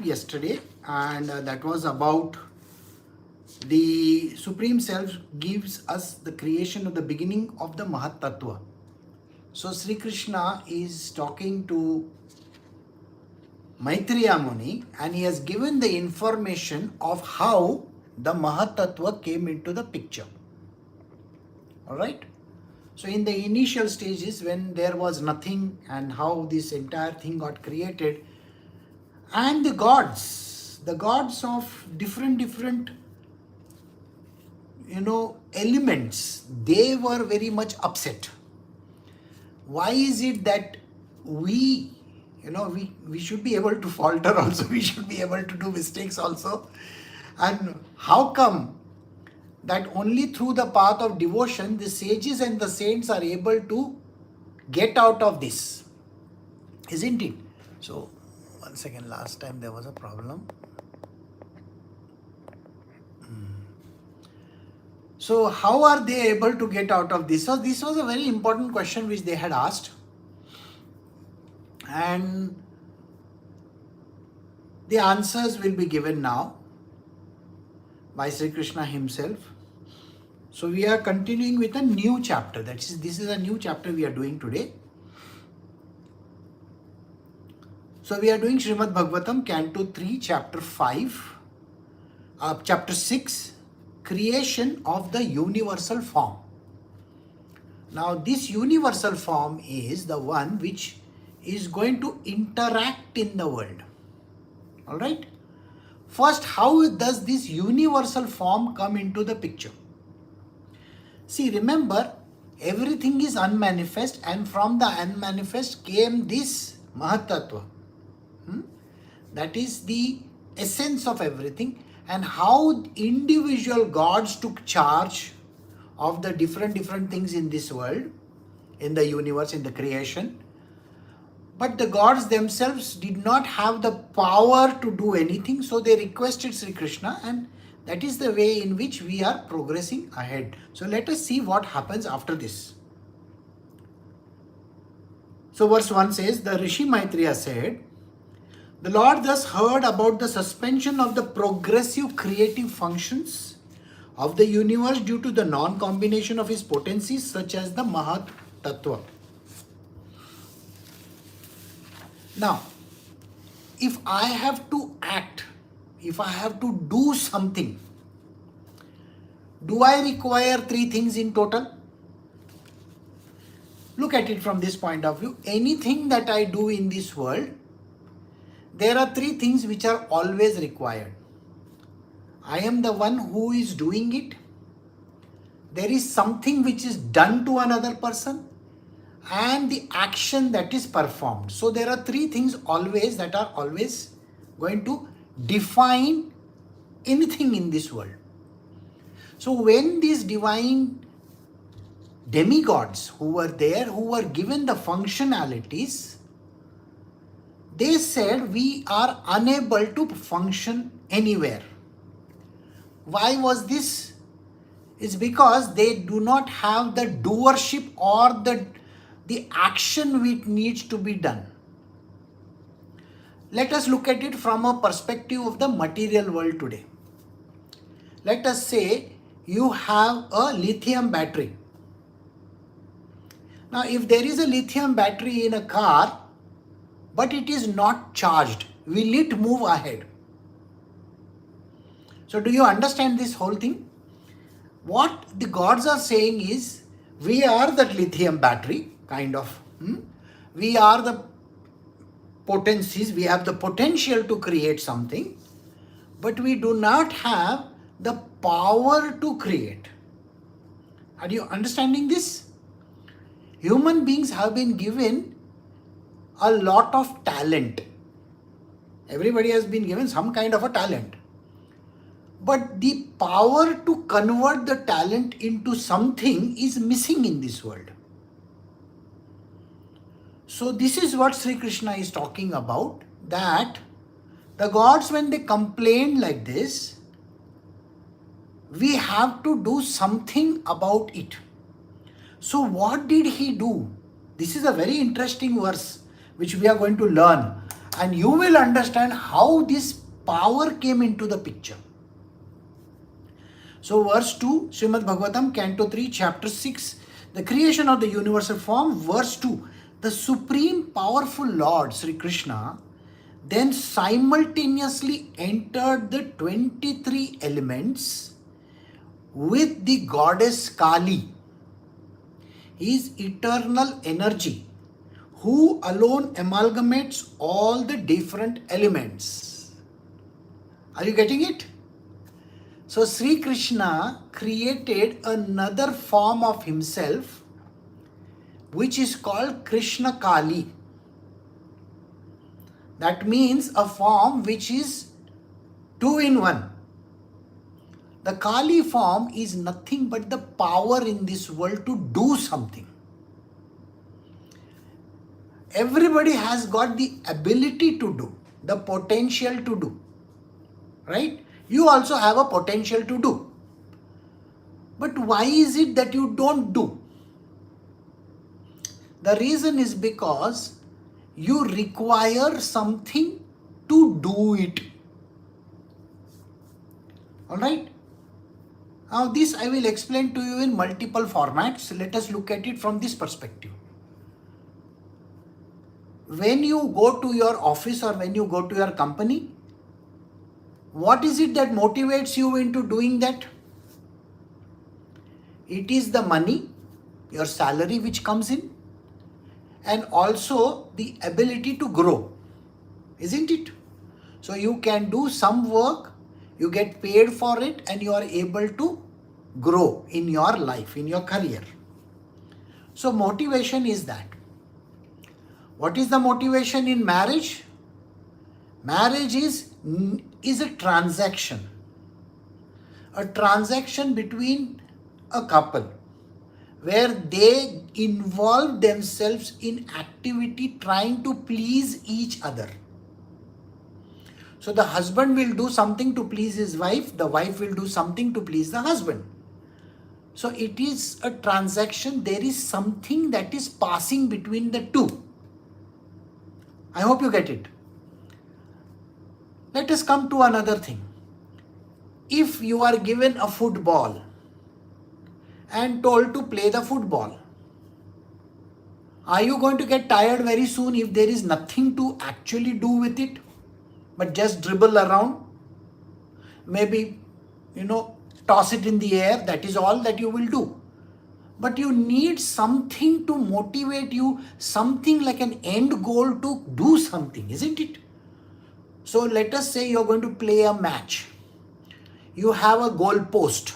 yesterday, and that was about the Supreme Self gives us the creation of the beginning of the Mahat Tatva. So Sri Krishna is talking to Maitreya Muni, and he has given the information of how the Mahat Tatva came into the picture. Alright? So in the initial stages, when there was nothing, and how this entire thing got created, and the gods of different elements, they were very much upset. Why is it that we should be able to falter also, we should be able to do mistakes also, and how come that only through the path of devotion the sages and the saints are able to get out of this, isn't it? So one second, last time there was a problem. So how are they able to get out of this? So this was a very important question which they had asked, and the answers will be given now by Sri Krishna himself. So we are continuing with a new chapter. This is a new chapter we are doing today. So we are doing Srimad Bhagavatam, Canto 3, Chapter 5, Chapter 6, Creation of the Universal Form. Now this universal form is the one which is going to interact in the world. Alright? First, how does this universal form come into the picture? See, remember, everything is unmanifest, and from the unmanifest came this Mahat Tattva. That is the essence of everything, and how individual gods took charge of the different things in this world, in the universe, in the creation. But the gods themselves did not have the power to do anything, so they requested Sri Krishna, and that is the way in which we are progressing ahead. So let us see what happens after this. So verse 1 says, the Rishi Maitreya said, the Lord thus heard about the suspension of the progressive creative functions of the universe due to the non-combination of his potencies such as the Mahat Tattva. Now, if I have to act, if I have to do something, do I require three things in total? Look at it from this point of view. Anything that I do in this world, there are three things which are always required. I am the one who is doing it. There is something which is done to another person, and the action that is performed. So there are three things always that are always going to define anything in this world. So when these divine demigods who were there, who were given the functionalities, they said we are unable to function anywhere. Why was this? It's because they do not have the doership or the action which needs to be done. Let us look at it from a perspective of the material world today. Let us say you have a lithium battery. Now, if there is a lithium battery in a car, but it is not charged, will it move ahead? So do you understand this whole thing? What the gods are saying is, we are that lithium battery, kind of. We are the potencies, we have the potential to create something, but we do not have the power to create. Are you understanding this? Human beings have been given a lot of talent. Everybody has been given some kind of a talent. But the power to convert the talent into something is missing in this world. So this is what Sri Krishna is talking about, that the gods, when they complained like this, we have to do something about it. So what did he do? This is a very interesting verse which we are going to learn. and you will understand how this power came into the picture. So verse 2, Srimad Bhagavatam, Canto 3, Chapter 6, the creation of the universal form. Verse 2, the supreme powerful Lord Sri Krishna then simultaneously entered the 23 elements with the goddess Kali, his eternal energy, who alone amalgamates all the different elements. Are you getting it? So Sri Krishna created another form of himself which is called Krsna-Kali. That means a form which is two in one. The Kali form is nothing but the power in this world to do something. Everybody has got the ability to do, the potential to do, right? You also have a potential to do. But why is it that you don't do? The reason is because you require something to do it. Alright? Now this I will explain to you in multiple formats. Let us look at it from this perspective. When you go to your office or when you go to your company, what is it that motivates you into doing that? It is the money, your salary which comes in, and also the ability to grow, isn't it? So you can do some work, you get paid for it, and you are able to grow in your life, in your career. So motivation is that. What is the motivation in marriage? Marriage is a transaction. A transaction between a couple where they involve themselves in activity trying to please each other. So the husband will do something to please his wife, the wife will do something to please the husband. So it is a transaction, there is something that is passing between the two. I hope you get it. Let us come to another thing. If you are given a football and told to play the football, are you going to get tired very soon if there is nothing to actually do with it, but just dribble around? Maybe, toss it in the air, that is all that you will do. But you need something to motivate you, something like an end goal to do something, isn't it? So let us say you're going to play a match. You have a goal post.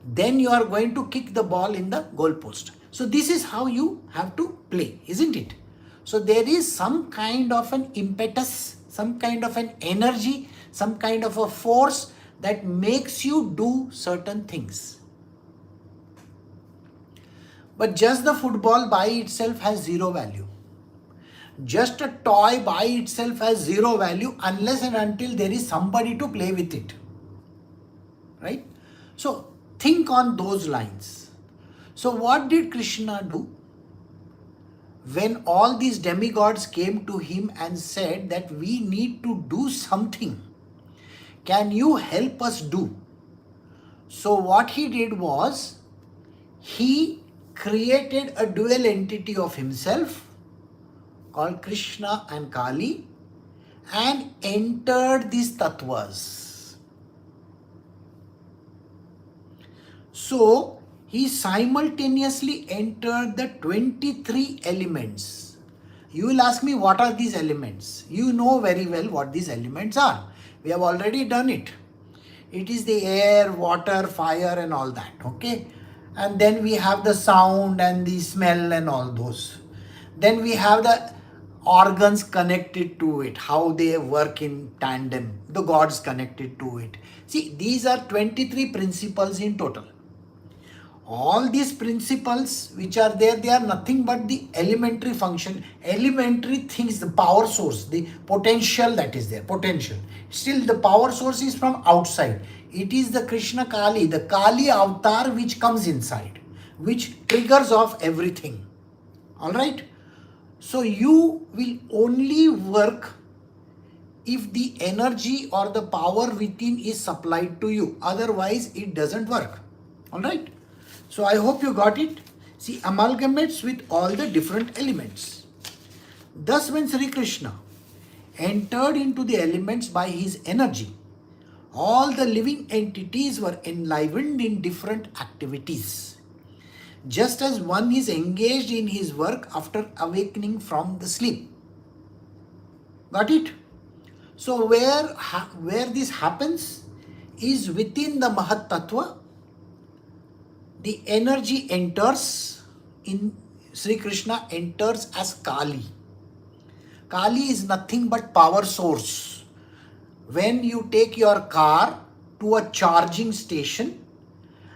Then you are going to kick the ball in the goal post. So this is how you have to play, isn't it? So there is some kind of an impetus, some kind of an energy, some kind of a force that makes you do certain things. But just the football by itself has zero value. Just a toy by itself has zero value unless and until there is somebody to play with it. Right? So think on those lines. So what did Krishna do? When all these demigods came to him and said that we need to do something, can you help us do? So what he did was, he created a dual entity of himself called Krishna and Kali and entered these tattvas. So he simultaneously entered the 23 elements. You will ask me, what are these elements? You know very well what these elements are. We have already done it. It is the air, water, fire and all that. Okay. And then we have the sound and the smell and all those. Then we have the organs connected to it, how they work in tandem, the gods connected to it. See, these are 23 principles in total. All these principles which are there, they are nothing but the elementary function, elementary things, the power source, the potential that is there, potential. Still the power source is from outside. It is the Krsna-Kali, the Kali avatar which comes inside, which triggers off everything. Alright? So you will only work if the energy or the power within is supplied to you. Otherwise, it doesn't work. Alright? So I hope you got it. See, amalgamates with all the different elements. Thus, when Sri Krishna entered into the elements by his energy, all the living entities were enlivened in different activities, just as one is engaged in his work after awakening from the sleep. Got it? So where this happens is within the Mahat Tatva. The energy enters in Sri Krishna enters as Kali. Kali is nothing but power source. When you take your car to a charging station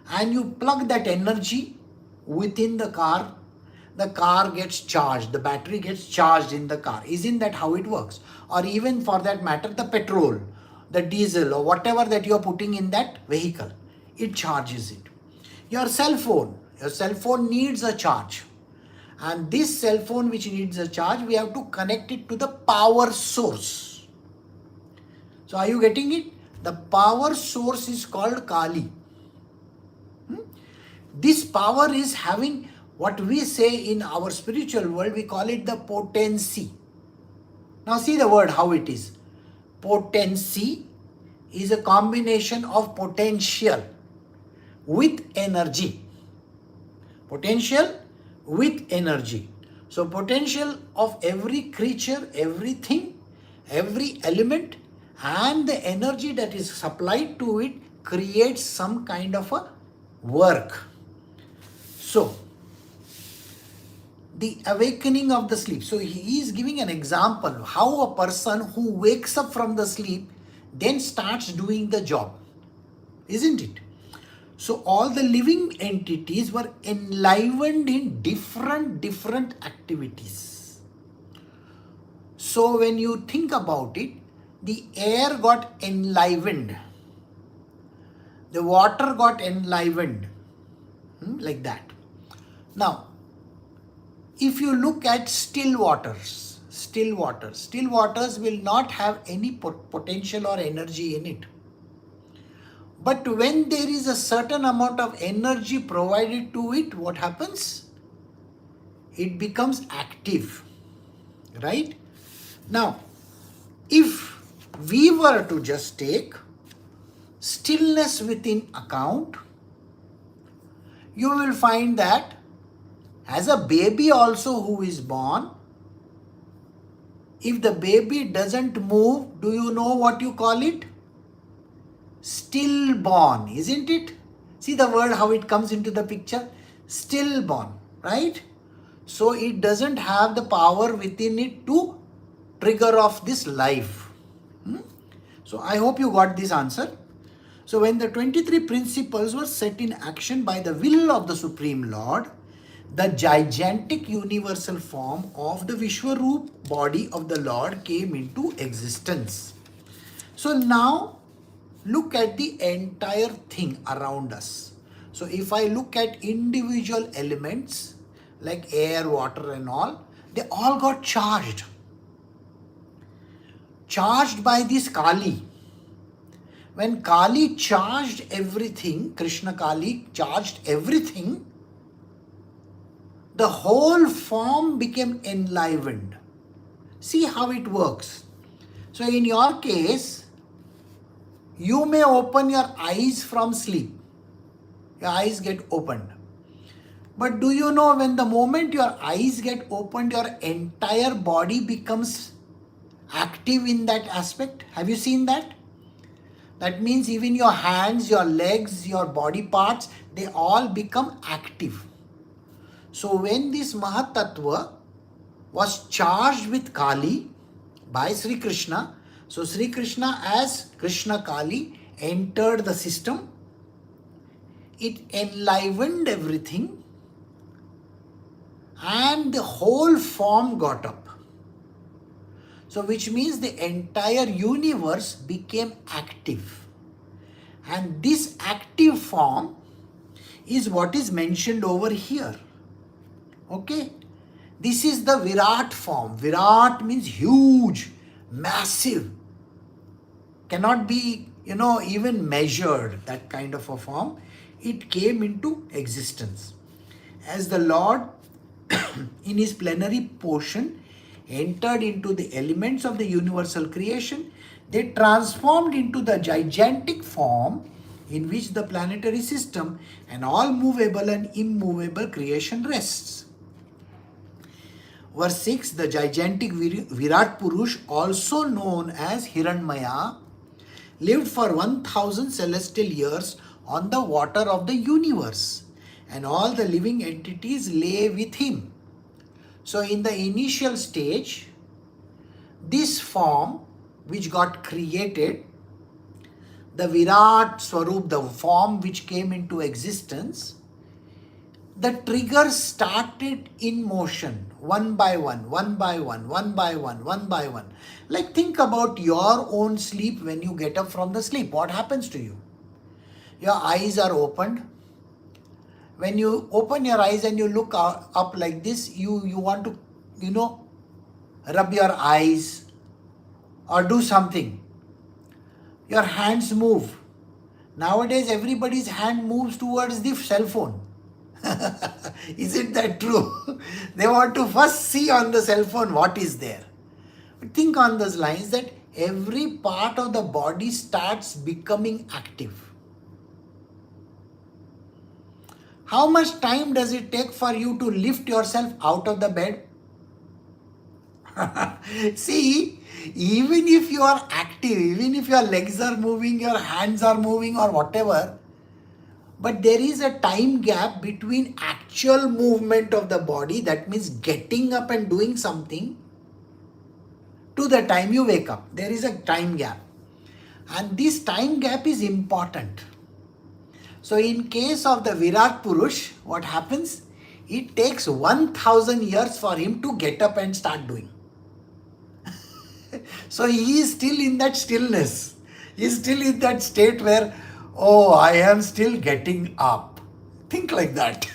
and you plug that energy within the car gets charged, the battery gets charged in the car. Isn't that how it works? Or even for that matter, the petrol, the diesel or whatever that you are putting in that vehicle, it charges it. Your cell phone needs a charge. And this cell phone which needs a charge, we have to connect it to the power source. So are you getting it? The power source is called Kali. This power is having what we say in our spiritual world, we call it the potency. Now see the word how it is. Potency is a combination of potential with energy. Potential with energy. So potential of every creature, everything, every element and the energy that is supplied to it creates some kind of a work. So the awakening of the sleep. So he is giving an example how a person who wakes up from the sleep then starts doing the job. Isn't it? So all the living entities were enlivened in different activities. So when you think about it, the air got enlivened. The water got enlivened. Like that. Now, if you look at still waters will not have any potential or energy in it. But when there is a certain amount of energy provided to it, what happens? It becomes active, right? Now, if we were to just take stillness within account, you will find that as a baby also who is born, if the baby doesn't move, do you know what you call it? Stillborn, isn't it? See the word how it comes into the picture? Stillborn, right? So it doesn't have the power within it to trigger off this life. So I hope you got this answer. So when the 23 principles were set in action by the will of the Supreme Lord, the gigantic universal form of the Vishwaroop body of the Lord came into existence. So now look at the entire thing around us. So if I look at individual elements like air, water and all, they all got charged. Charged by this Kali. When Kali charged everything, Krsna-Kali charged everything, the whole form became enlivened. See how it works. So in your case, you may open your eyes from sleep. Your eyes get opened. But do you know when the moment your eyes get opened, your entire body becomes active in that aspect? Have you seen that? That means even your hands, your legs, your body parts, they all become active. So when this Mahat Tatva was charged with Kali by Sri Krishna, so Sri Krishna as Krsna-Kali entered the system, it enlivened everything and the whole form got up. So which means the entire universe became active. And this active form is what is mentioned over here. Okay. This is the Virat form. Virat means huge, massive. Cannot be, even measured, that kind of a form. It came into existence. As the Lord, in his plenary portion, entered into the elements of the universal creation, they transformed into the gigantic form in which the planetary system and all movable and immovable creation rests. Verse 6, the gigantic Virat Purush, also known as Hiranmaya, lived for 1000 celestial years on the water of the universe, and all the living entities lay with him. So in the initial stage, this form which got created, the Virat Swarup, the form which came into existence, the triggers started in motion, one by one, one by one, one by one, one by one. Like think about your own sleep when you get up from the sleep. What happens to you? Your eyes are opened. When you open your eyes and you look up like this, you want to, rub your eyes or do something. Your hands move. Nowadays, everybody's hand moves towards the cell phone. Isn't that true? They want to first see on the cell phone what is there. But think on those lines that every part of the body starts becoming active. How much time does it take for you to lift yourself out of the bed? See, even if you are active, even if your legs are moving, your hands are moving or whatever, but there is a time gap between actual movement of the body, that means getting up and doing something, to the time you wake up. There is a time gap. And this time gap is important. So in case of the Virat Purush, what happens? It takes 1000 years for him to get up and start doing. So he is still in that stillness. He is still in that state where, oh, I am still getting up. Think like that.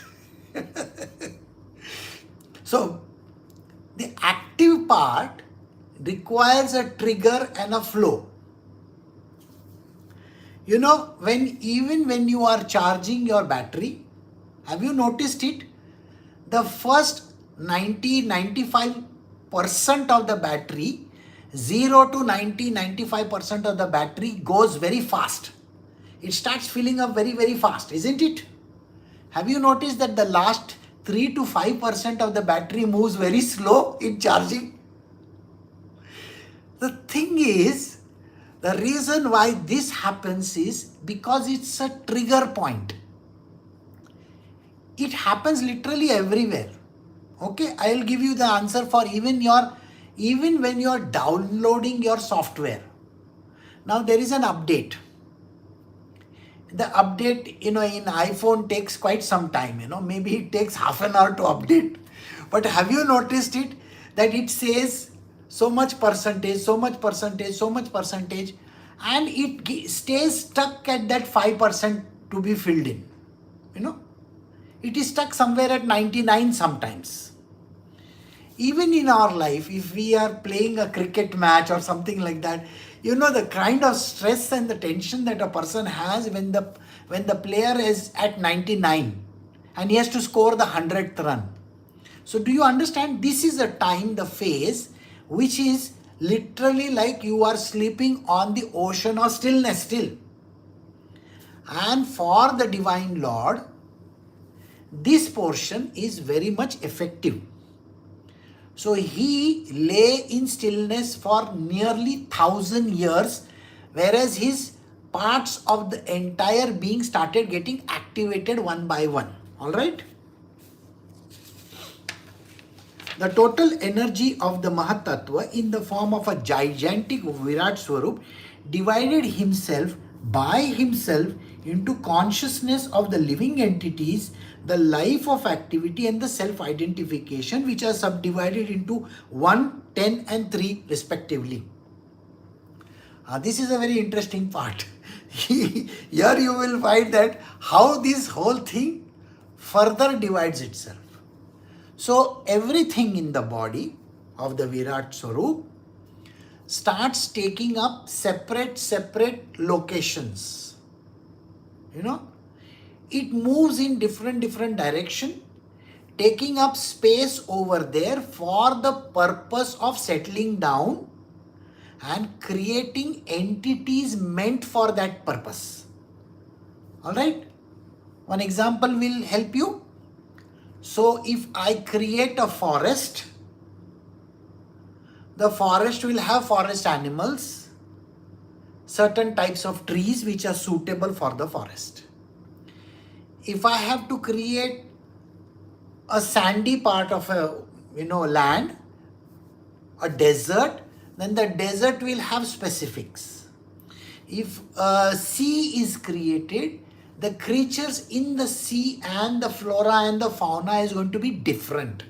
So the active part requires a trigger and a flow. When you are charging your battery, have you noticed it? The first 90-95% of the battery, 0 to 90-95% of the battery goes very fast. It starts filling up very, very fast, isn't it? Have you noticed that the last 3 to 5% of the battery moves very slow in charging? The thing is, the reason why this happens is because it's a trigger point. It happens literally everywhere. Okay, I'll give you the answer for even when you're downloading your software. Now there is an update. The update, in iPhone takes quite some time, maybe it takes half an hour to update. But have you noticed it? That it says so much percentage, so much percentage, so much percentage, and it stays stuck at that 5% to be filled in. It is stuck somewhere at 99 sometimes. Even in our life, if we are playing a cricket match or something like that, the kind of stress and the tension that a person has when the player is at 99 and he has to score the 100th run. So do you understand? This is a time, the phase, which is literally like you are sleeping on the ocean of stillness still. And for the Divine Lord, this portion is very much effective. So he lay in stillness for nearly 1000 years, whereas his parts of the entire being started getting activated one by one. Alright? The total energy of the Mahat Tatva in the form of a gigantic Virat Swarup divided himself by himself into consciousness of the living entities, the life of activity and the self-identification, which are subdivided into 1, 10 and 3 respectively. This is a very interesting part. Here you will find that how this whole thing further divides itself. So everything in the body of the Virat Swarup starts taking up separate locations. It moves in different direction, taking up space over there for the purpose of settling down and creating entities meant for that purpose. Alright? One example will help you. So if I create a forest, the forest will have forest animals, certain types of trees which are suitable for the forest. If I have to create a sandy part of a land, a desert, then the desert will have specifics. If a sea is created, the creatures in the sea and the flora and the fauna is going to be different.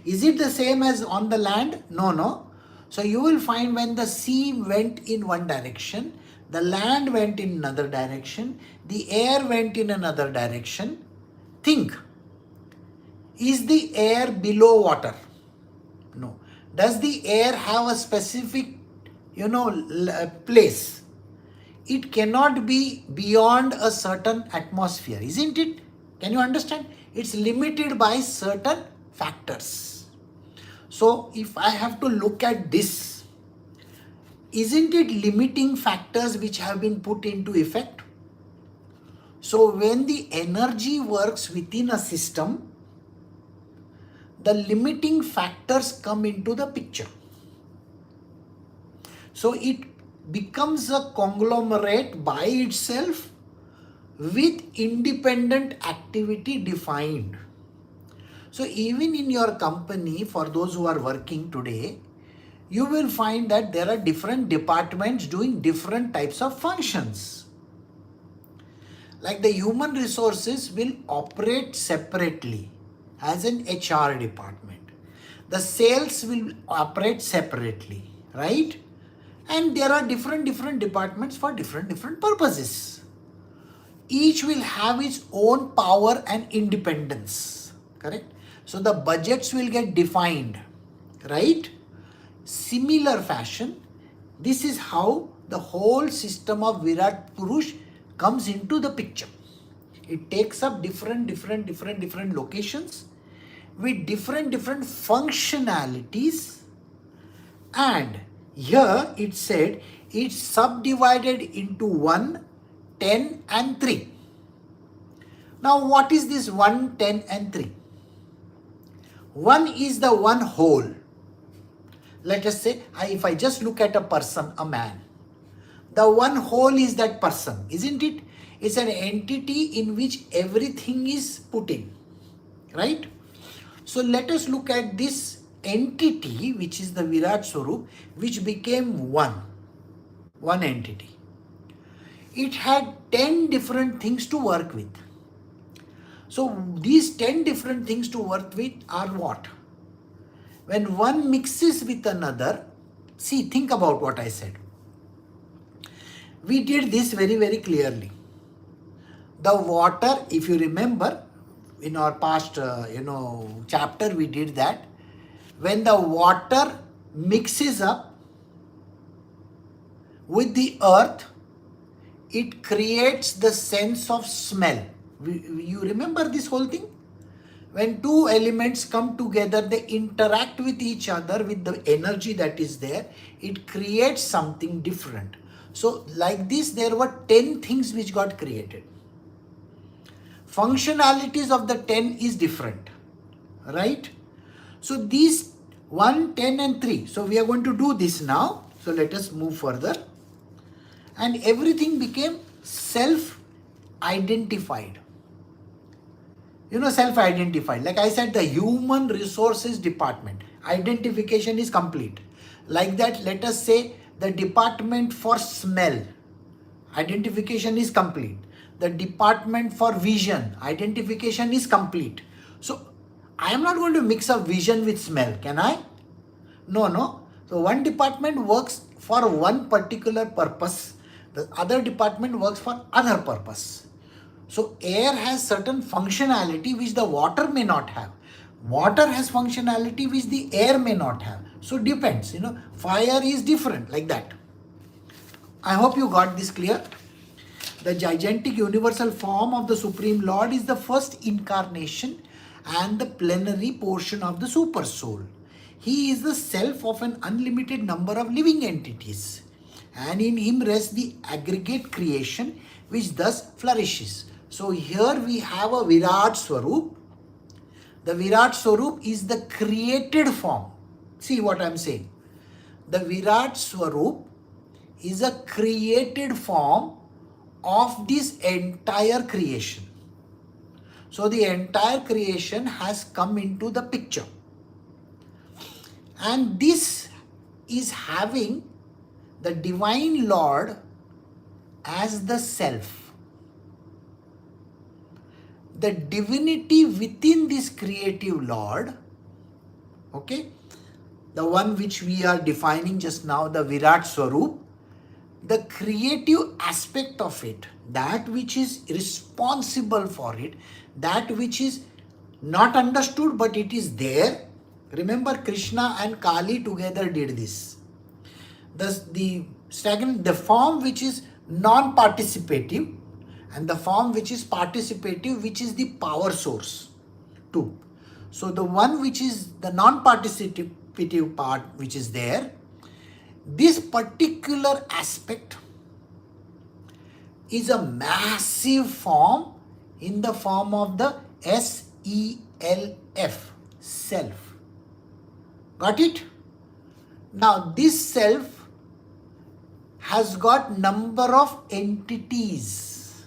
Is it the same as on the land? No. So you will find when the sea went in one direction, the land went in another direction, the air went in another direction. Think, is the air below water? No. Does the air have a specific, place? It cannot be beyond a certain atmosphere, isn't it? Can you understand? It's limited by certain factors. So if I have to look at this, isn't it limiting factors which have been put into effect? So when the energy works within a system, the limiting factors come into the picture. So it becomes a conglomerate by itself with independent activity defined. So even in your company, for those who are working today, you will find that there are different departments doing different types of functions. Like the human resources will operate separately as an HR department. The sales will operate separately, right? And there are different departments for different purposes. Each will have its own power and independence, correct? So the budgets will get defined, right? Similar fashion, this is how the whole system of Virat Purush comes into the picture. It takes up different locations with different functionalities, and here it said it's subdivided into 1, 10 and 3. Now what is this 1, 10 and 3? 1 is the one whole. Let us say, if I just look at a person, a man, the one whole is that person, isn't it? It's an entity in which everything is put in, right? So let us look at this entity, which is the Virat Swarup, which became one entity. It had 10 different things to work with. So these 10 different things to work with are what? When one mixes with another, see, think about what I said. We did this very clearly. The water, if you remember, in our past, chapter, we did that. When the water mixes up with the earth, it creates the sense of smell. You remember this whole thing? When two elements come together, they interact with each other with the energy that is there. It creates something different. So like this, there were 10 things which got created. Functionalities of the 10 is different, right? So these 1, 10 and 3. So we are going to do this now. So let us move further. And everything became self-identified. Self-identified. Like I said, the human resources department. Identification is complete. Like that, let us say the department for smell. Identification is complete. The department for vision. Identification is complete. So I am not going to mix up vision with smell, can I? No. So one department works for one particular purpose. The other department works for other purpose. So air has certain functionality which the water may not have. Water has functionality which the air may not have. So depends, fire is different, like that. I hope you got this clear. The gigantic universal form of the Supreme Lord is the first incarnation and the plenary portion of the Super Soul. He is the self of an unlimited number of living entities, and in him rests the aggregate creation which thus flourishes. So here we have a Virat Swarup. The Virat Swarup is the created form. See what I am saying. The Virat Swarup is a created form of this entire creation. So the entire creation has come into the picture. And this is having the Divine Lord as the self. The divinity within this creative Lord, okay, the one which we are defining just now, the Virat Swarup, the creative aspect of it, that which is responsible for it, that which is not understood but it is there. Remember, Krishna and Kali together did this. The form which is non-participative and the form which is participative, which is the power source too. So the one which is the non-participative part which is there, this particular aspect is a massive form in the form of the SELF, self. Got it? Now this self has got number of entities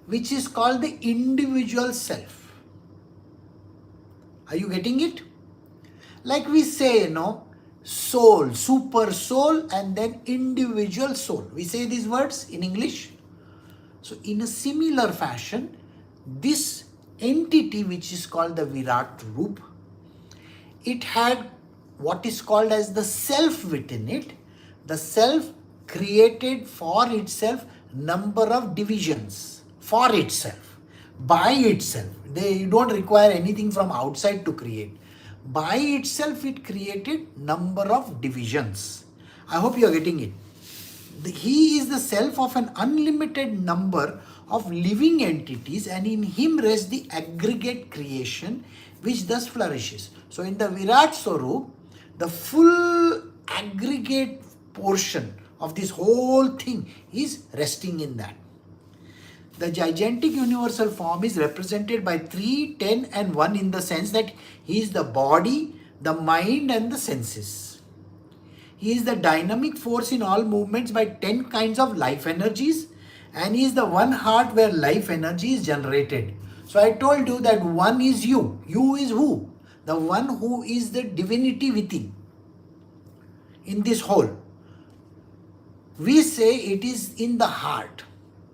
which is called the individual self. Are you getting it? Like we say, soul, super soul, and then individual soul. We say these words in English. So in a similar fashion, this entity which is called the Virat Roop, it had what is called as the self within it. The self created for itself number of divisions for itself, by itself. They don't require anything from outside to create. By itself it created number of divisions. I hope you are getting it. He is the self of an unlimited number of living entities, and in him rests the aggregate creation which thus flourishes. So in the Virat Swarup, the full aggregate portion of this whole thing is resting in that. The gigantic universal form is represented by 3, 10 and 1 in the sense that he is the body, the mind and the senses. He is the dynamic force in all movements by 10 kinds of life energies, and he is the one heart where life energy is generated. So I told you that one is you. You is who? The one who is the divinity within. In this whole. We say it is in the heart.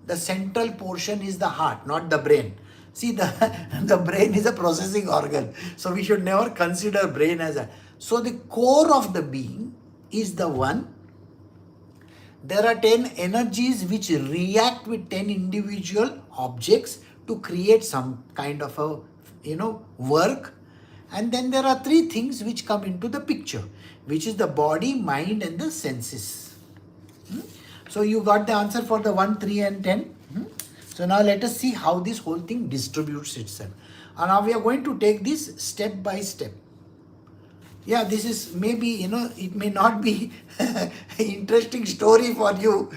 The central portion is the heart, not the brain. See, the brain is a processing organ. So we should never consider brain as a... So the core of the being is the one. There are 10 energies which react with 10 individual objects to create some kind of a, work. And then there are 3 things which come into the picture, which is the body, mind and the senses. So you got the answer for the 1, 3 and 10. So now let us see how this whole thing distributes itself. And now we are going to take this step by step. Yeah, this is maybe, it may not be an interesting story for you,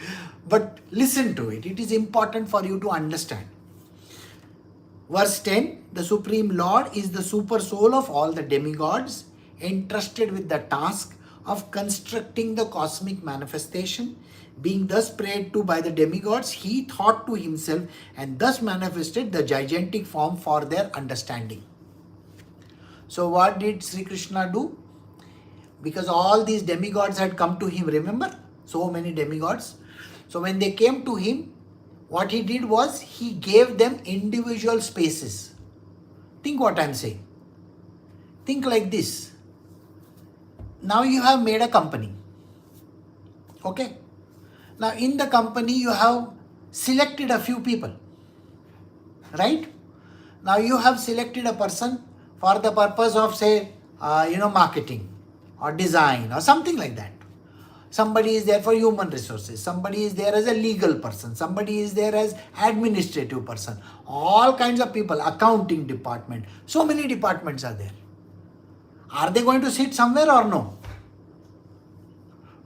but listen to it. It is important for you to understand. Verse 10, the Supreme Lord is the super soul of all the demigods, entrusted with the task of constructing the cosmic manifestation. Being thus prayed to by the demigods, he thought to himself and thus manifested the gigantic form for their understanding. So what did Sri Krishna do? Because all these demigods had come to him, remember? So many demigods. So when they came to him, what he did was he gave them individual spaces. Think what I am saying. Think like this. Now you have made a company. Okay? Now in the company you have selected a few people. Right? Now you have selected a person for the purpose of say, marketing or design or something like that. Somebody is there for human resources. Somebody is there as a legal person. Somebody is there as administrative person. All kinds of people, accounting department. So many departments are there. Are they going to sit somewhere or no?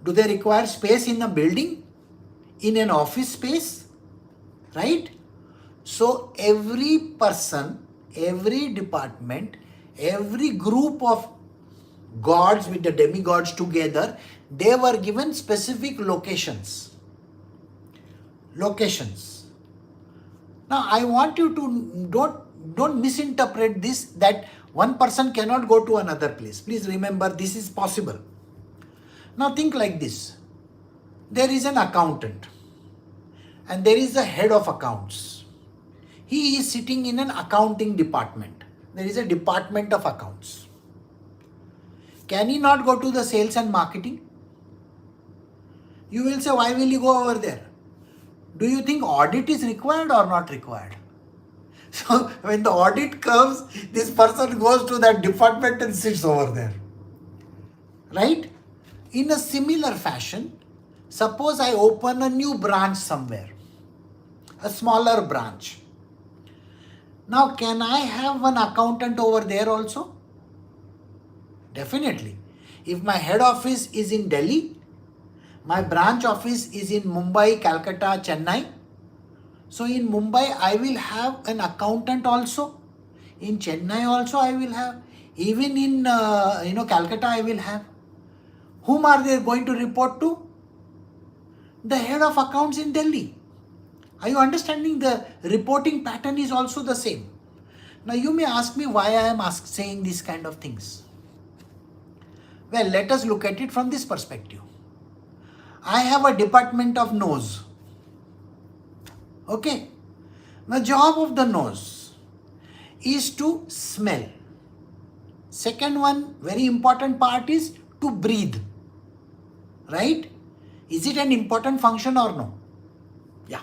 Do they require space in a building? In an office space? Right? So every person, every department, every group of gods with the demigods together, they were given specific locations. Locations. Now I want you to don't misinterpret this that one person cannot go to another place. Please remember, this is possible. Now think like this. There is an accountant and there is a head of accounts. He is sitting in an accounting department. There is a department of accounts. Can he not go to the sales and marketing? You will say, why will he go over there? Do you think audit is required or not required? So when the audit comes, this person goes to that department and sits over there. Right? In a similar fashion, suppose I open a new branch somewhere, a smaller branch. Now can I have one accountant over there also? Definitely. If my head office is in Delhi, my branch office is in Mumbai, Calcutta, Chennai. So in Mumbai, I will have an accountant also. In Chennai also I will have. Even in Calcutta I will have. Whom are they going to report to? The head of accounts in Delhi. Are you understanding? The reporting pattern is also the same. Now you may ask me why I am saying these kind of things. Well, let us look at it from this perspective. I have a department of nose. Okay. The job of the nose is to smell. Second one, very important part is to breathe. Right? Is it an important function or no? Yeah.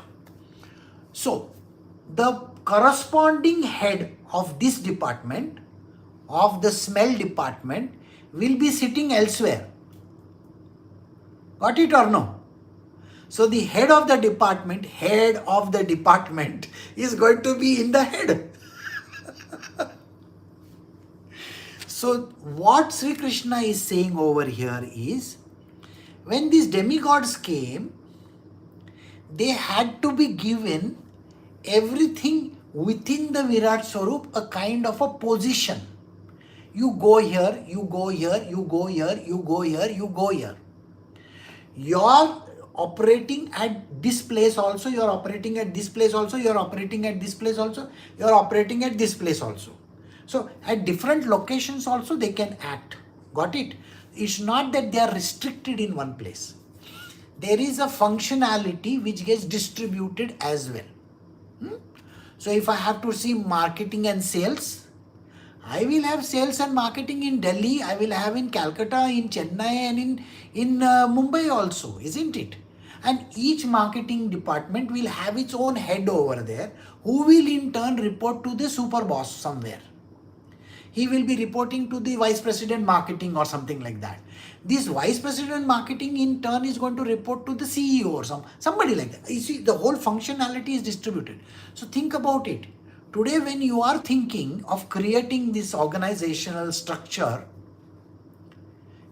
So, the corresponding head of this department, of the smell department, will be sitting elsewhere. Got it or no? So the head of the department is going to be in the head. So what Sri Krishna is saying over here is, when these demigods came, they had to be given everything within the Virat Swarup, a kind of a position. You go here, you go here, you go here, you go here, you go here. You are operating at this place also, you are operating at this place also, you are operating at this place also, you are operating at this place also. So at different locations also they can act. Got it? It's not that they are restricted in one place. There is a functionality which gets distributed as well. So if I have to see marketing and sales, I will have sales and marketing in Delhi, I will have in Calcutta, in Chennai and in Mumbai also, isn't it? And each marketing department will have its own head over there, who will in turn report to the super boss somewhere. He will be reporting to the vice president marketing or something like that. This vice president marketing in turn is going to report to the CEO or somebody like that. You see, the whole functionality is distributed. So think about it. Today when you are thinking of creating this organizational structure,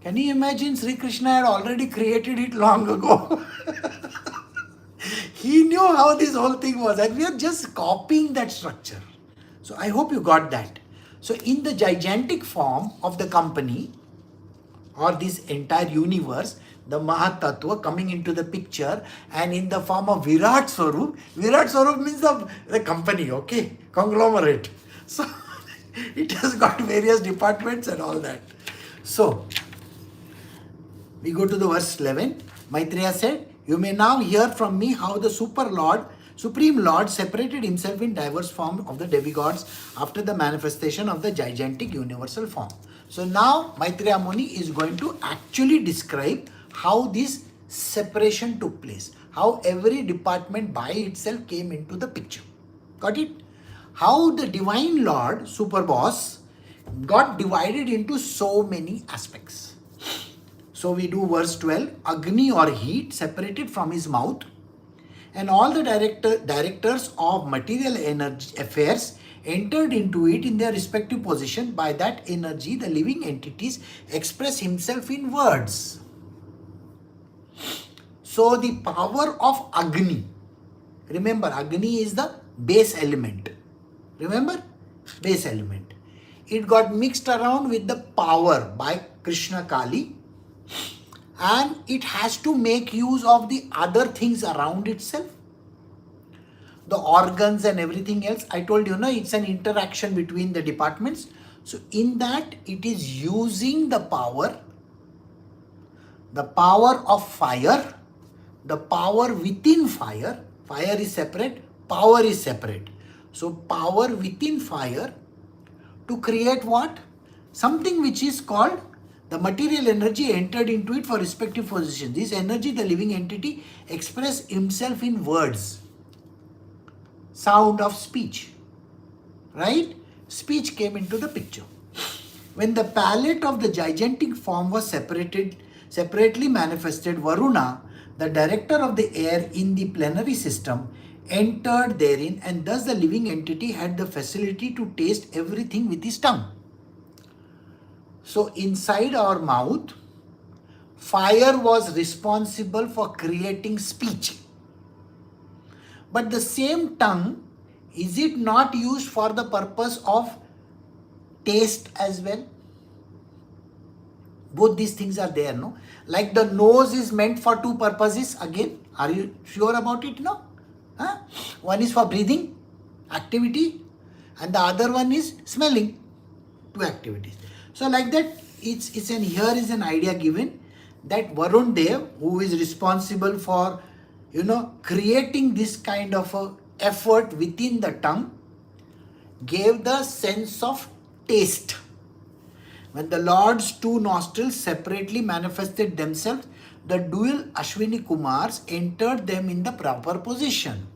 can you imagine Sri Krishna had already created it long ago? He knew how this whole thing was and we are just copying that structure. So I hope you got that. So in the gigantic form of the company or this entire universe, the Mahat Tatva coming into the picture, and in the form of Virat Swarup means the company, okay, conglomerate. So it has got various departments and all that. So we go to the verse 11. Maitreya said, "You may now hear from me how the Supreme Lord separated himself in diverse form of the demigods after the manifestation of the gigantic universal form." So now Maitreya Muni is going to actually describe how this separation took place, how every department by itself came into the picture. Got it? How the Divine Lord, Super Boss, got divided into so many aspects. So we do verse 12, Agni or heat separated from his mouth, and all the directors of material energy affairs entered into it in their respective position. By that energy, the living entities express himself in words. So the power of Agni, remember Agni is the base element. Remember? Base element. It got mixed around with the power by Krsna-Kali, and it has to make use of the other things around itself. The organs and everything else. I told you, it's an interaction between the departments. So in that, it is using the power of fire, the power within fire. Fire is separate, power is separate. So power within fire to create what? Something which is called the material energy entered into it for respective positions. This energy, the living entity, express himself in words. Sound of speech. Right? Speech came into the picture. When the palette of the gigantic form was separately manifested, Varuna, the director of the air in the plenary system, entered therein, and thus the living entity had the facility to taste everything with his tongue. So inside our mouth, fire was responsible for creating speech. But the same tongue, is it not used for the purpose of taste as well? Both these things are there, no? Like the nose is meant for two purposes again. Are you sure about it? No? Huh? One is for breathing, activity, and the other one is smelling, two activities. So like that, here is an idea given that Varun Dev, who is responsible for, creating this kind of a effort within the tongue, gave the sense of taste. When the Lord's two nostrils separately manifested themselves, the dual Ashwini Kumars entered them in the proper position.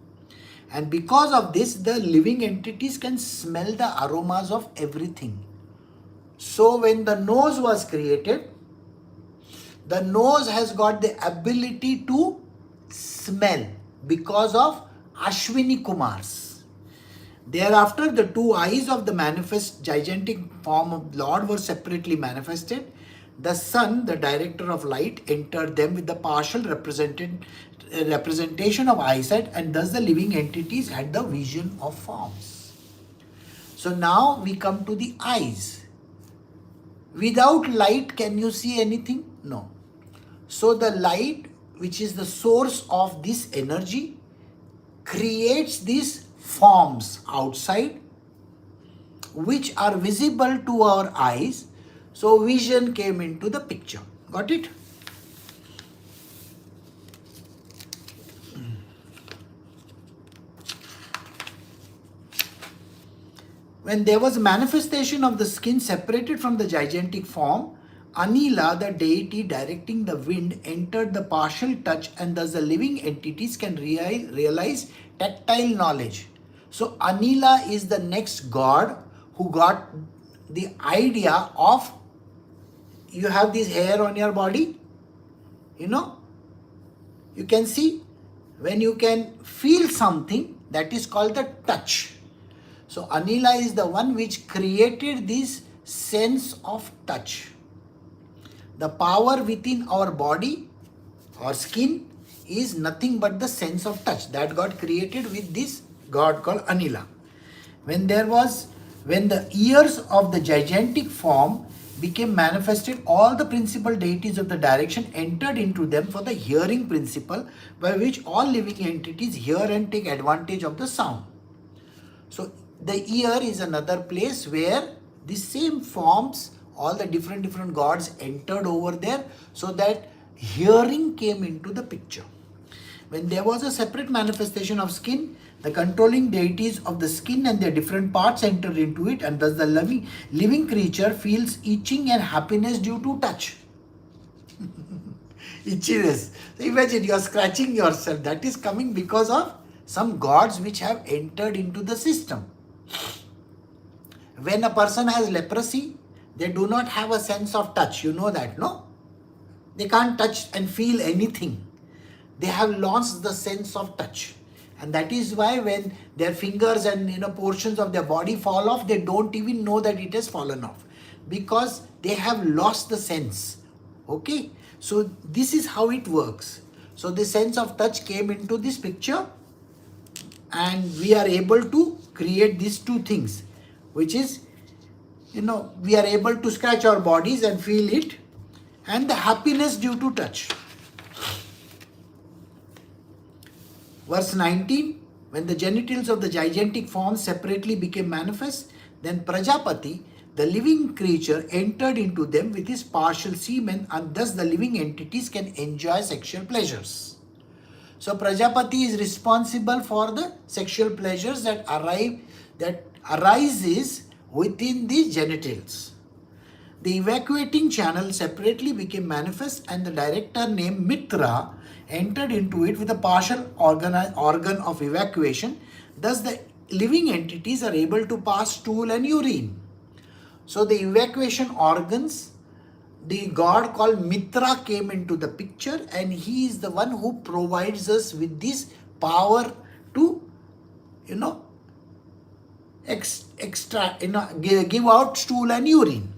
And because of this, the living entities can smell the aromas of everything. So when the nose was created, the nose has got the ability to smell because of Ashwini Kumars. Thereafter, the two eyes of the manifest gigantic form of Lord were separately manifested. The sun, the director of light, entered them with the partial representation of eyesight, and thus the living entities had the vision of forms. So now we come to the eyes. Without light, can you see anything? No. So the light, which is the source of this energy, creates these forms outside which are visible to our eyes. So vision came into the picture. Got it? When there was a manifestation of the skin separated from the gigantic form, Anila, the deity directing the wind, entered the partial touch, and thus the living entities can realize tactile knowledge. So Anila is the next god who got the idea of, you have this hair on your body, you can see, when you can feel something, that is called the touch. So Anila is the one which created this sense of touch. The power within our body or skin is nothing but the sense of touch that got created with this god called Anila. When the ears of the gigantic form became manifested, all the principal deities of the direction entered into them for the hearing principle, by which all living entities hear and take advantage of the sound. So the ear is another place where the same forms, all the different gods entered over there, so that hearing came into the picture. When there was a separate manifestation of skin, the controlling deities of the skin and their different parts entered into it, and thus the living creature feels itching and happiness due to touch. Itchiness. So imagine you are scratching yourself. That is coming because of some gods which have entered into the system. When a person has leprosy, they do not have a sense of touch. You know that, no? They can't touch and feel anything. They have lost the sense of touch. And that is why when their fingers and portions of their body fall off, they don't even know that it has fallen off. Because they have lost the sense. Okay? So this is how it works. So the sense of touch came into this picture, and we are able to create these two things, which is, we are able to scratch our bodies and feel it, and the happiness due to touch. Verse 19, when the genitals of the gigantic forms separately became manifest, then Prajapati, the living creature, entered into them with his partial semen, and thus the living entities can enjoy sexual pleasures. So Prajapati is responsible for the sexual pleasures that arises within the genitals. The evacuating channel separately became manifest, and the director named Mitra entered into it with a partial organ of evacuation. Thus the living entities are able to pass stool and urine. So the evacuation organs, the god called Mitra came into the picture, and he is the one who provides us with this power to, give out stool and urine.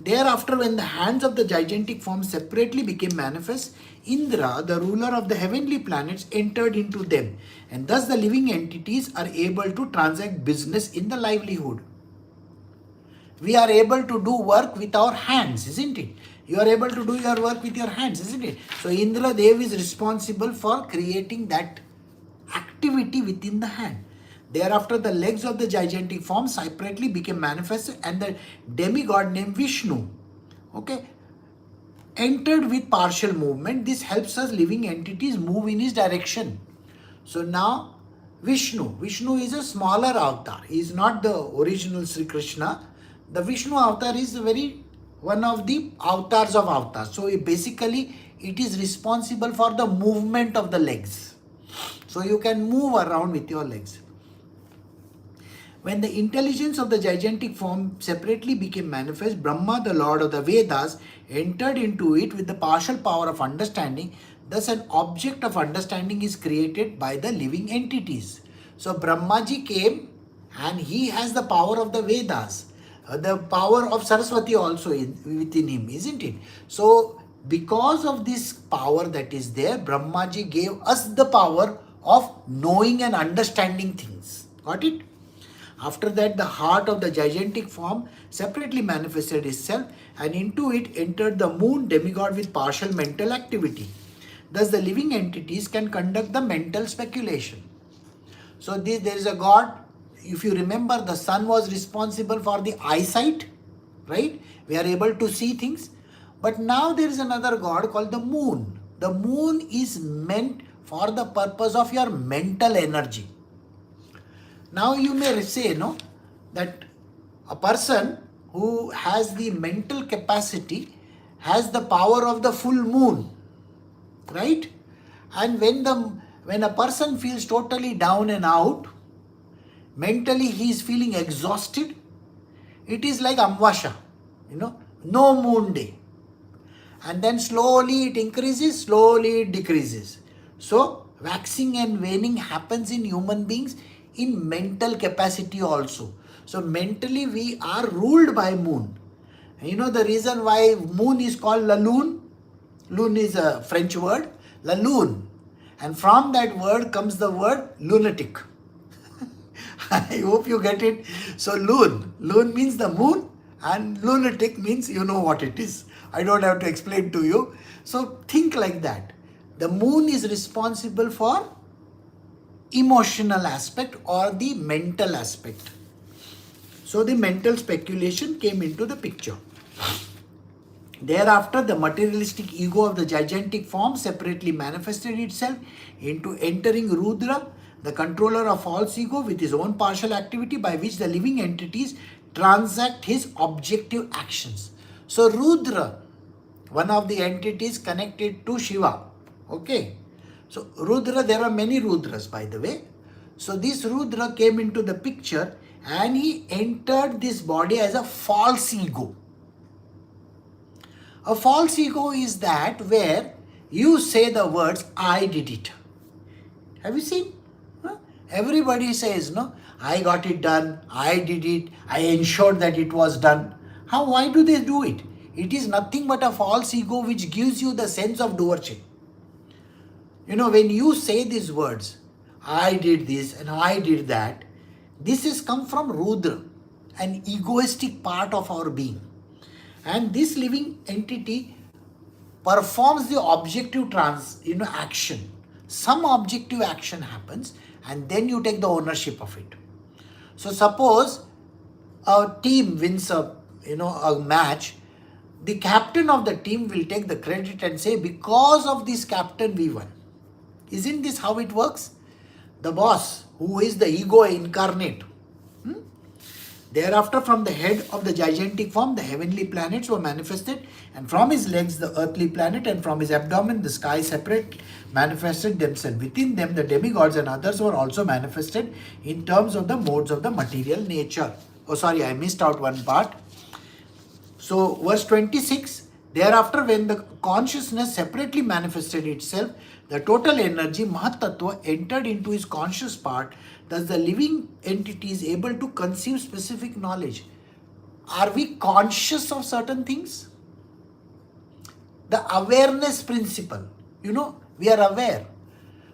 Thereafter, when the hands of the gigantic form separately became manifest, Indra, the ruler of the heavenly planets, entered into them, and thus the living entities are able to transact business in the livelihood. We are able to do work with our hands, isn't it? You are able to do your work with your hands, isn't it? So Indra Dev is responsible for creating that activity within the hand. Thereafter, the legs of the gigantic form separately became manifested, and the demigod named Vishnu, entered with partial movement. This helps us living entities move in his direction. So now Vishnu is a smaller avatar. He is not the original Sri Krishna. The Vishnu avatar is one of the avatars of avatars. So it is responsible for the movement of the legs. So you can move around with your legs. When the intelligence of the gigantic form separately became manifest, Brahma, the Lord of the Vedas, entered into it with the partial power of understanding. Thus an object of understanding is created by the living entities. So Brahmaji came, and he has the power of the Vedas, the power of Saraswati also within him, isn't it? So because of this power that is there, Brahmaji gave us the power of knowing and understanding things. Got it? After that, the heart of the gigantic form separately manifested itself, and into it entered the moon demigod with partial mental activity. Thus the living entities can conduct the mental speculation. So there is a god. If you remember, the sun was responsible for the eyesight, right? We are able to see things. But now there is another god called the moon. The moon is meant for the purpose of your mental energy. Now you may say, that a person who has the mental capacity has the power of the full moon, right? And when a person feels totally down and out, mentally he is feeling exhausted, it is like Amvasha, no moon day. And then slowly it increases, slowly it decreases. So waxing and waning happens in human beings in mental capacity also. So mentally we are ruled by moon. The reason why moon is called la lune. Lune is a French word, la lune. And from that word comes the word lunatic. I hope you get it. So lune means the moon, and lunatic means you know what it is. I don't have to explain to you. So think like that. The moon is responsible for emotional aspect or the mental aspect. So the mental speculation came into the picture. Thereafter, the materialistic ego of the gigantic form separately manifested itself into entering Rudra, the controller of false ego, with his own partial activity by which the living entities transact his objective actions. So Rudra, one of the entities connected to Shiva. Okay. So Rudra, there are many Rudras, by the way. So this Rudra came into the picture, and he entered this body as a false ego. A false ego is that where you say the words, I did it. Have you seen? Huh? Everybody says, no, I got it done, I did it, I ensured that it was done. Why do they do it? It is nothing but a false ego which gives you the sense of doership. When you say these words, I did this and I did that, this has come from Rudra, an egoistic part of our being. And this living entity performs the objective action. Some objective action happens and then you take the ownership of it. So suppose a team wins a match, the captain of the team will take the credit and say, because of this captain we won. Isn't this how it works? The boss, who is the ego incarnate. Thereafter, from the head of the gigantic form, the heavenly planets were manifested, and from his legs, the earthly planet, and from his abdomen, the sky separate manifested themselves. Within them, the demigods and others were also manifested in terms of the modes of the material nature. Oh, sorry, I missed out one part. So, verse 26, thereafter, when the consciousness separately manifested itself, the total energy, Mahat Tatva, entered into his conscious part. Thus, the living entity is able to conceive specific knowledge. Are we conscious of certain things? The awareness principle, we are aware.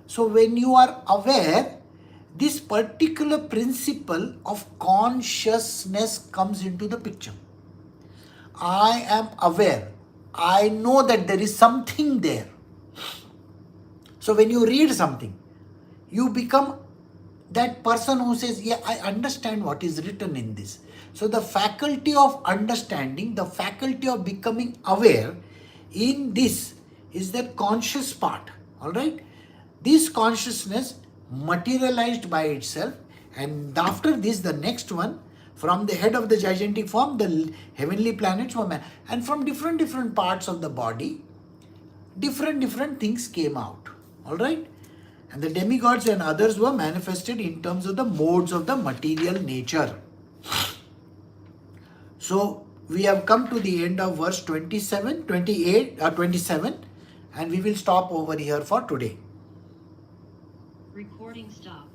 So, when you are aware, this particular principle of consciousness comes into the picture. I am aware. I know that there is something there. So when you read something, you become that person who says, yeah, I understand what is written in this. So the faculty of understanding, the faculty of becoming aware in this is that conscious part. All right. This consciousness materialized by itself, and after this, the next one, from the head of the gigantic form, the heavenly planets were and from different parts of the body, different things came out. All right. And the demigods and others were manifested in terms of the modes of the material nature. So we have come to the end of verse 27, and we will stop over here for today. Recording stopped.